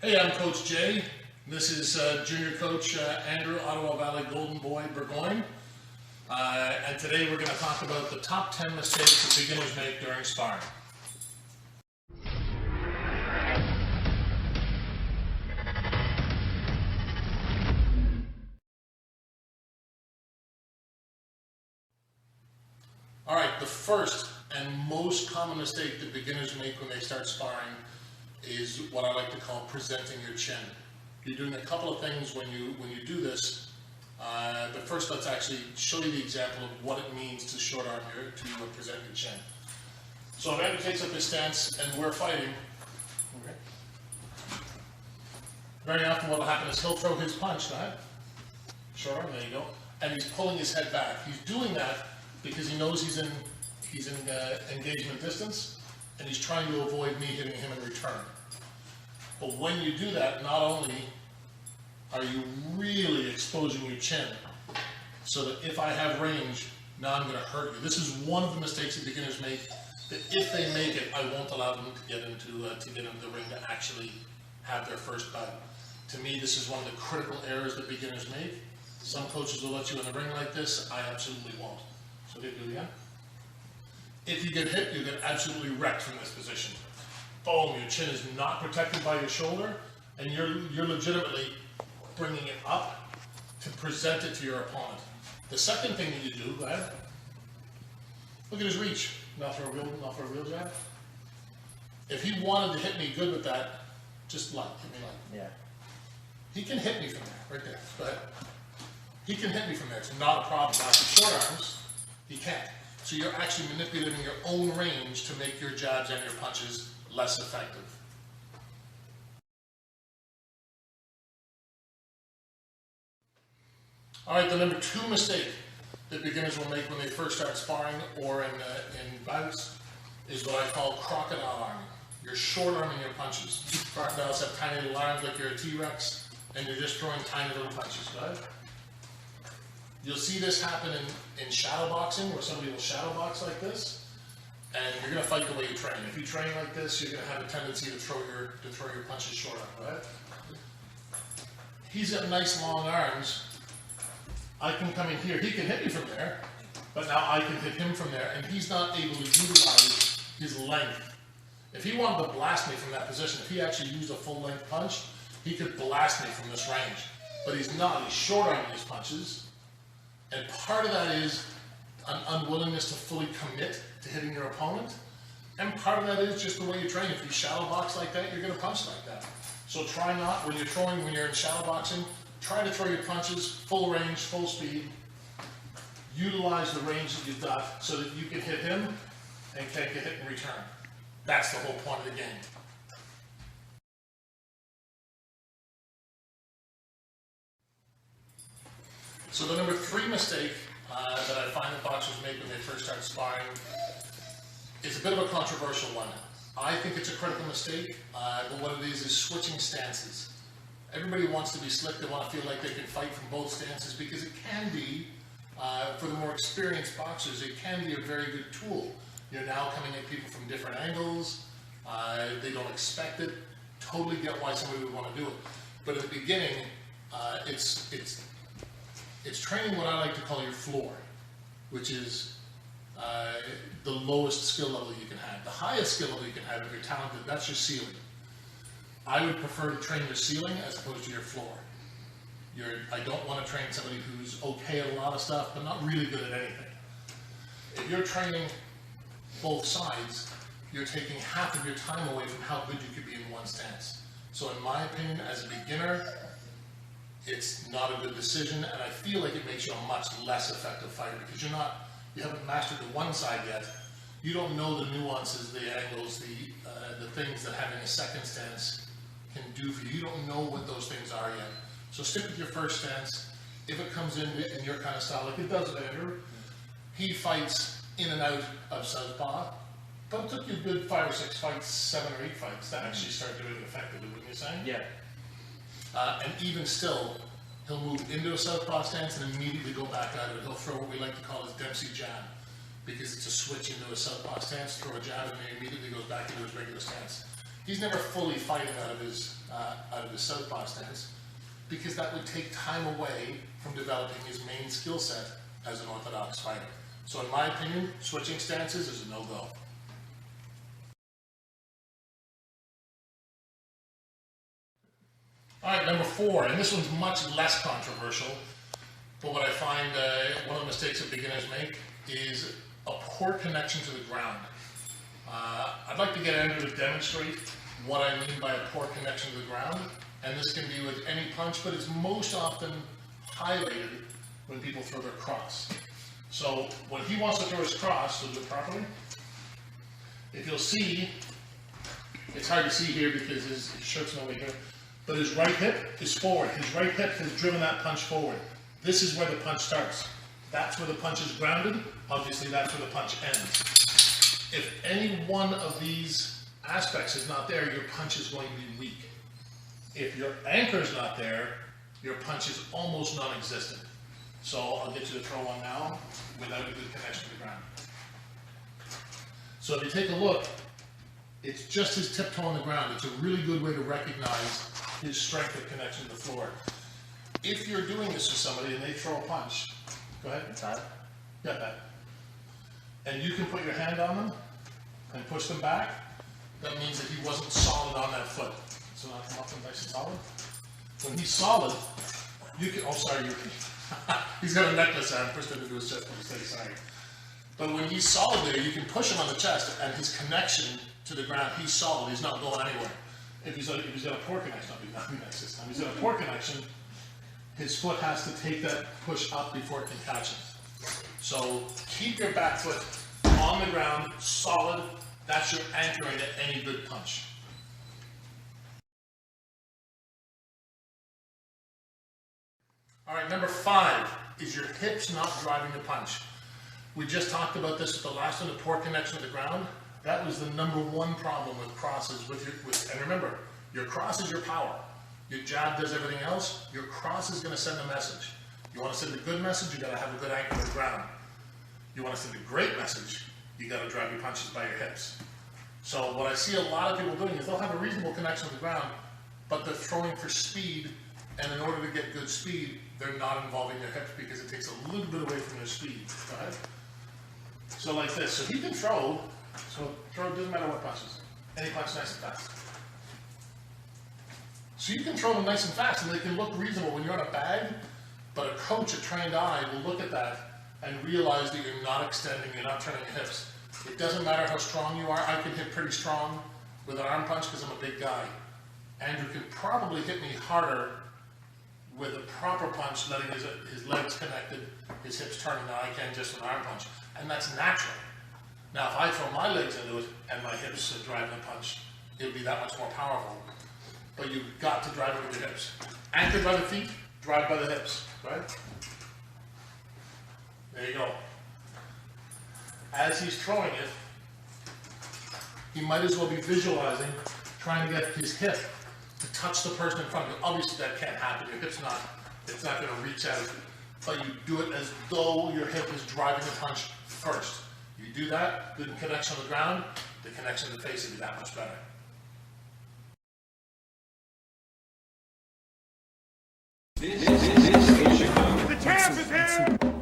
Hey, I'm Coach Jay. This is junior coach Andrew, Ottawa Valley Golden Boy Burgoyne. And today we're going to talk about the top 10 mistakes that beginners make during sparring. All right, the first and most common mistake that beginners make when they start sparring is what I like to call presenting your chin. You're doing a couple of things when you do this, but first let's actually show you the example of what it means to short arm to present your chin. So if Andrew takes up his stance and we're fighting, okay, very often what will happen is he'll throw his punch, go ahead, short arm, there you go, and he's pulling his head back. He's doing that because he knows he's in engagement distance, and he's trying to avoid me hitting him in return. But when you do that, not only are you really exposing your chin, so that if I have range, now I'm going to hurt you. This is one of the mistakes that beginners make, that if they make it, I won't allow them to get into the ring to actually have their first bout. To me, this is one of the critical errors that beginners make. Some coaches will let you in the ring like this. I absolutely won't. So they do it again. If you get hit, you get absolutely wrecked from this position. Boom, your chin is not protected by your shoulder, and you're legitimately bringing it up to present it to your opponent. The second thing that you do, go ahead. Look at his reach. Not for a real jab. If he wanted to hit me good with that, just hit me light. Yeah. He can hit me from there, right there. Go ahead. He can hit me from there. It's not a problem. Now, with short arms, he can't. So you're actually manipulating your own range to make your jabs and your punches less effective. All right, the number 2 mistake that beginners will make when they first start sparring or in bouts is what I call crocodile arming. You're short arming your punches. Crocodiles have tiny little arms like you're a T-Rex, and you're just throwing tiny little punches. Go ahead. You'll see this happen in shadow boxing, where somebody will shadow box like this, and you're going to fight the way you train. If you train like this, you're going to have a tendency to throw your punches short arm, right? He's got nice long arms. I can come in here. He can hit me from there, but now I can hit him from there, and he's not able to utilize his length. If he wanted to blast me from that position, if he actually used a full length punch, he could blast me from this range. But he's not. He's short arming his punches. And part of that is an unwillingness to fully commit to hitting your opponent. And part of that is just the way you train. If you shadow box like that, you're going to punch like that. So try not, when you're in shadow boxing, try to throw your punches full range, full speed. Utilize the range that you've got so that you can hit him and can't get hit in return. That's the whole point of the game. So the number 3 mistake that I find that boxers make when they first start sparring is a bit of a controversial one. I think it's a critical mistake, but what it is switching stances. Everybody wants to be slick. They want to feel like they can fight from both stances because it can be, for the more experienced boxers, it can be a very good tool. You're now coming at people from different angles. They don't expect it. Totally get why somebody would want to do it. But at the beginning, it's training what I like to call your floor, which is the lowest skill level you can have. The highest skill level you can have, if you're talented, that's your ceiling. I would prefer to train your ceiling as opposed to your floor. I don't want to train somebody who's okay at a lot of stuff, but not really good at anything. If you're training both sides, you're taking half of your time away from how good you could be in one stance. So in my opinion, as a beginner, it's not a good decision, and I feel like it makes you a much less effective fighter because you haven't mastered the one side yet. You don't know the nuances, the angles, the things that having a second stance can do for you. You don't know what those things are yet. So stick with your first stance. If it comes in your kind of style, like it does with Andrew, he fights in and out of southpaw, but it took you a good 5 or 6 fights, 7 or 8 fights to actually start doing it effectively, wouldn't you say? Yeah. And even still, he'll move into a southpaw stance and immediately go back out of it. He'll throw what we like to call his Dempsey jab, because it's a switch into a southpaw stance, throw a jab, and he immediately goes back into his regular stance. he's never fully fighting out of his southpaw stance, because that would take time away from developing his main skill set as an orthodox fighter. So in my opinion, switching stances is a no-go. All right, number 4, and this one's much less controversial, but what I find one of the mistakes that beginners make is a poor connection to the ground. I'd like to get Andrew to demonstrate what I mean by a poor connection to the ground, and this can be with any punch, but it's most often highlighted when people throw their cross. So when he wants to throw his cross, so do it properly. If you'll see, it's hard to see here because his shirt's nowhere here, but his right hip is forward. His right hip has driven that punch forward. This is where the punch starts. That's where the punch is grounded. Obviously, that's where the punch ends. If any one of these aspects is not there, your punch is going to be weak. If your anchor is not there, your punch is almost non-existent. So I'll get you to throw one now without a good connection to the ground. So if you take a look, it's just his tiptoe on the ground. It's a really good way to recognize his strength of connection to the floor. If you're doing this with somebody and they throw a punch, go ahead. Got that. And you can put your hand on them and push them back, that means that he wasn't solid on that foot. So now come up and nice and solid. When he's solid, you can, oh sorry, he's got a necklace on, pushed it into his chest, but say sorry. But when he's solid there, you can push him on the chest and his connection to the ground, he's solid, he's not going anywhere. If he's got a poor connection, he's got a poor connection, his foot has to take that push up before it can catch him. So keep your back foot on the ground, solid. That's your anchoring to any good punch. All right, number 5 is your hips not driving the punch. We just talked about this with the last one, the poor connection to the ground. That was the number 1 problem with crosses. And remember, your cross is your power. Your jab does everything else. Your cross is going to send a message. You want to send a good message, you got to have a good anchor to the ground. You want to send a great message, you got to drive your punches by your hips. So what I see a lot of people doing is they'll have a reasonable connection to the ground, but they're throwing for speed, and in order to get good speed, they're not involving their hips because it takes a little bit away from their speed. Go ahead. So like this. So he can throw. So throw, doesn't matter what punches. Any punch nice and fast. So you can throw them nice and fast, and they can look reasonable when you're on a bag, but a coach, a trained eye, will look at that and realize that you're not extending, you're not turning your hips. It doesn't matter how strong you are. I can hit pretty strong with an arm punch because I'm a big guy. Andrew can probably hit me harder with a proper punch, letting his legs connected, his hips turning, than I can just with an arm punch. And that's natural. Now, if I throw my legs into it and my hips are driving the punch, it'll be that much more powerful. But you've got to drive it with your hips. Anchored by the feet, drive by the hips, right? There you go. As he's throwing it, he might as well be visualizing, trying to get his hip to touch the person in front of you. Obviously that can't happen. Your hip's not, it's not going to reach out. But you do it as though your hip is driving the punch first. You do that, good connection on the ground, the connection to the face will be that much better. The champ is here!